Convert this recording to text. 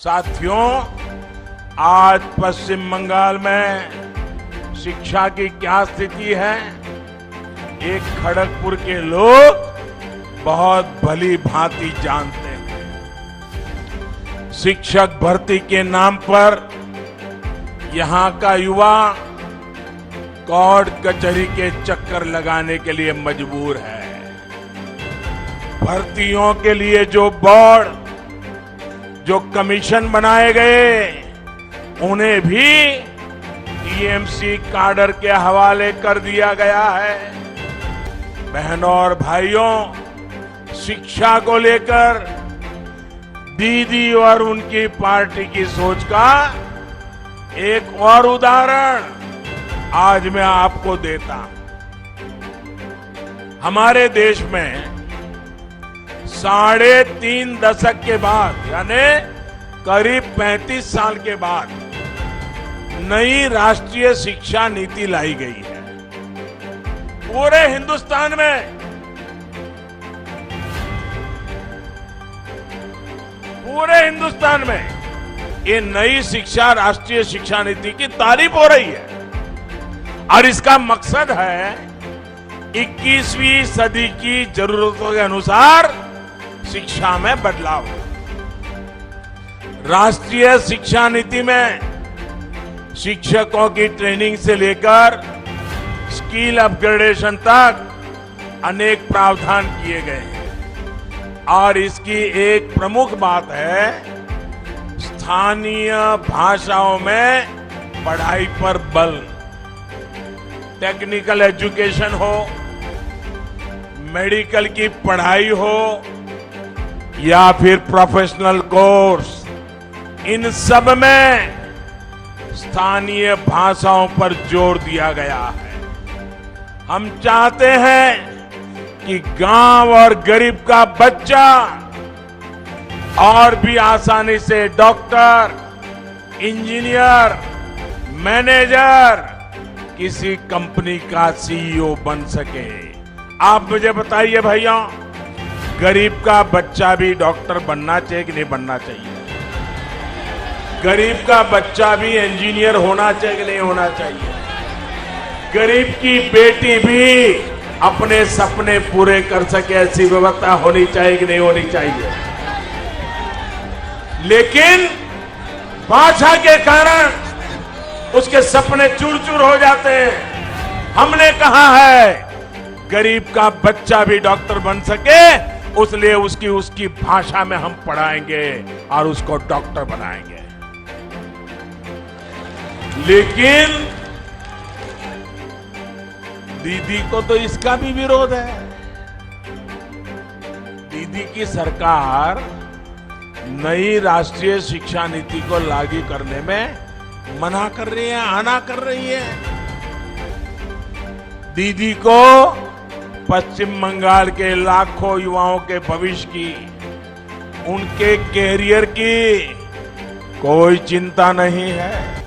साथियों, आज पश्चिम बंगाल में शिक्षा की क्या स्थिति है, एक खड़गपुर के लोग बहुत भली भांति जानते हैं। शिक्षक भर्ती के नाम पर यहां का युवा कोर्ट कचहरी के चक्कर लगाने के लिए मजबूर है। भर्तियों के लिए जो बोर्ड, जो कमीशन बनाए गए, उन्हें भी टीएमसी काडर के हवाले कर दिया गया है। बहनों और भाइयों, शिक्षा को लेकर दीदी और उनकी पार्टी की सोच का एक और उदाहरण आज मैं आपको देता हूं। हमारे देश में 3.5 दशक के बाद, यानी करीब 35 साल के बाद नई राष्ट्रीय शिक्षा नीति लाई गई है। पूरे हिंदुस्तान में ये नई शिक्षा, राष्ट्रीय शिक्षा नीति की तारीफ हो रही है और इसका मकसद है 21वीं सदी की जरूरतों के अनुसार शिक्षा में बदलाव। राष्ट्रीय शिक्षा नीति में शिक्षकों की ट्रेनिंग से लेकर स्किल अपग्रेडेशन तक अनेक प्रावधान किए गए हैं और इसकी एक प्रमुख बात है स्थानीय भाषाओं में पढ़ाई पर बल। टेक्निकल एजुकेशन हो, मेडिकल की पढ़ाई हो या फिर प्रोफेशनल कोर्स, इन सब में स्थानीय भाषाओं पर जोर दिया गया है। हम चाहते हैं कि गांव और गरीब का बच्चा और भी आसानी से डॉक्टर, इंजीनियर, मैनेजर, किसी कंपनी का सीईओ बन सके। आप मुझे बताइए भैया, गरीब का बच्चा भी डॉक्टर बनना चाहिए कि नहीं बनना चाहिए? गरीब का बच्चा भी इंजीनियर होना चाहिए कि नहीं होना चाहिए? गरीब की बेटी भी अपने सपने पूरे कर सके, ऐसी व्यवस्था होनी चाहिए कि नहीं होनी चाहिए? लेकिन भाषा के कारण उसके सपने चूर चूर हो जाते हैं। हमने कहा है गरीब का बच्चा भी डॉक्टर बन सके, उसलिए उसकी भाषा में हम पढ़ाएंगे और उसको डॉक्टर बनाएंगे। लेकिन दीदी को तो इसका भी विरोध है। दीदी की सरकार नई राष्ट्रीय शिक्षा नीति को लागू करने में मना कर रही है, आना कर रही है। दीदी को पश्चिम बंगाल के लाखों युवाओं के भविष्य की, उनके कैरियर की कोई चिंता नहीं है।